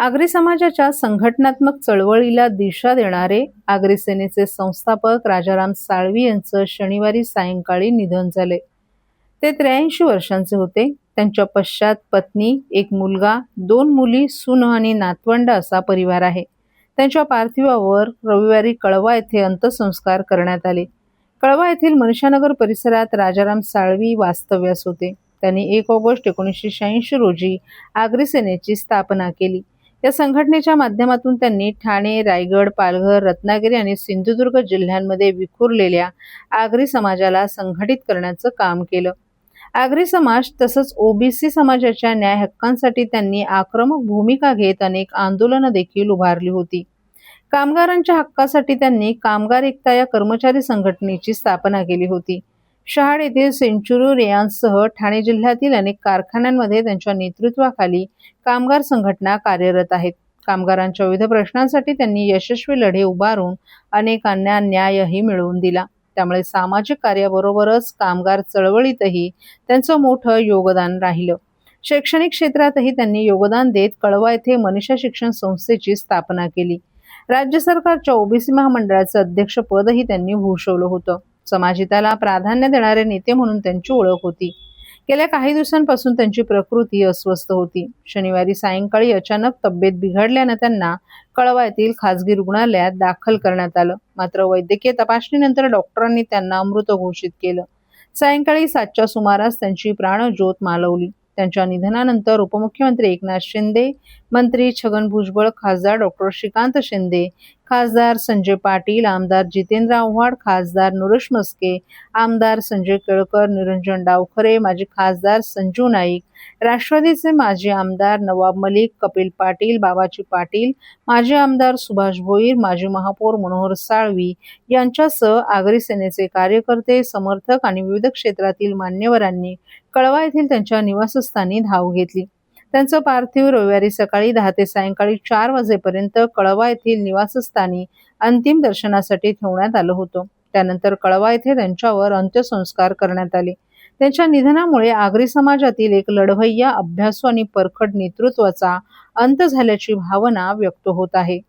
आगरी समाजाच्या संघटनात्मक चळवळीला दिशा देणारे आगरी सेनेचे संस्थापक राजाराम साळवी यांचं शनिवारी सायंकाळी निधन झाले. ते 83 वर्षांचे होते. त्यांच्या पश्चात पत्नी, एक मुलगा, 2 मुली, सून आणि नातवंड असा परिवार आहे. त्यांच्या पार्थिवावर रविवारी कळवा येथे अंत्यसंस्कार करण्यात आले. कळवा येथील मनशानगर परिसरात राजाराम साळवी वास्तव्यास होते. त्यांनी 1 ऑगस्ट 1986 रोजी आगरी सेनेची स्थापना केली. या संघटनेच्या माध्यमातून त्यांनी ठाणे, रायगड, पालघर, रत्नागिरी आणि सिंधुदुर्ग जिल्ह्यांमध्ये विखुरलेल्या आगरी समाजाला संघटित करण्याचं काम केलं. आगरी समाज तसंच ओबीसी समाजाच्या न्याय हक्कांसाठी त्यांनी आक्रमक भूमिका घेत अनेक आंदोलनं देखील उभारली होती. कामगारांच्या हक्कासाठी त्यांनी कामगार एकता या कर्मचारी संघटनेची स्थापना केली होती. शहाड येथील सेंचुरी रेयांसह ठाणे जिल्ह्यातील अनेक कारखान्यांमध्ये त्यांच्या नेतृत्वाखाली कामगार संघटना कार्यरत आहेत. कामगारांच्या विविध प्रश्नांसाठी त्यांनी यशस्वी लढे उभारून अनेकांना न्यायही मिळवून दिला. त्यामुळे सामाजिक कार्याबरोबरच कामगार चळवळीतही त्यांचं मोठं योगदान राहिलं. शैक्षणिक क्षेत्रातही त्यांनी योगदान देत कळवा येथे मनीषा शिक्षण संस्थेची स्थापना केली. राज्य सरकारच्या ओबीसी महामंडळाचं अध्यक्षपदही त्यांनी भूषवलं होतं. समाजहिताला प्राधान्य देणारे नेते म्हणून त्यांची ओळख होती. गेल्या काही दिवसांपासून त्यांची प्रकृती अस्वस्थ होती. शनिवारी सायंकाळी अचानक तब्येत बिघडल्यानं त्यांना कळवा येथील खासगी रुग्णालयात दाखल करण्यात आलं. मात्र वैद्यकीय तपासणीनंतर डॉक्टरांनी त्यांना मृत घोषित केलं. सायंकाळी 7च्या सुमारास त्यांची प्राणज्योत मालवली. त्यांच्या निधनानंतर उपमुख्यमंत्री एकनाथ शिंदे, मंत्री छगन भुजबळ, खासदार डॉक्टर श्रीकांत शिंदे, खासदार संजय पाटील, आमदार जितेंद्र आव्हाड, खासदार नरेश मस्के, आमदार संजय केळकर, निरंजन डावखरे, माजी खासदार संजू नाईक, राष्ट्रवादीचे माजी आमदार नवाब मलिक, कपिल पाटील, बाबाजी पाटील, माजी आमदार सुभाष भोईर, माजी महापौर मनोहर साळवी यांच्यासह आगरी सेनेचे कार्यकर्ते, समर्थक आणि विविध क्षेत्रातील मान्यवरांनी कळवा येथील त्यांच्या निवासस्थानी धाव घेतली. त्यांचं पार्थिव रविवारी सकाळी 10 ते सायंकाळी 4 वाजेपर्यंत कळवा येथील निवासस्थानी अंतिम दर्शनासाठी ठेवण्यात आलं होतं. त्यानंतर कळवा येथे त्यांच्यावर अंत्यसंस्कार करण्यात आले. त्यांच्या निधनामुळे आगरी समाजातील एक लढवय्या, अभ्यासू आणि परखड नेतृत्वाचा अंत झाल्याची भावना व्यक्त होत आहे.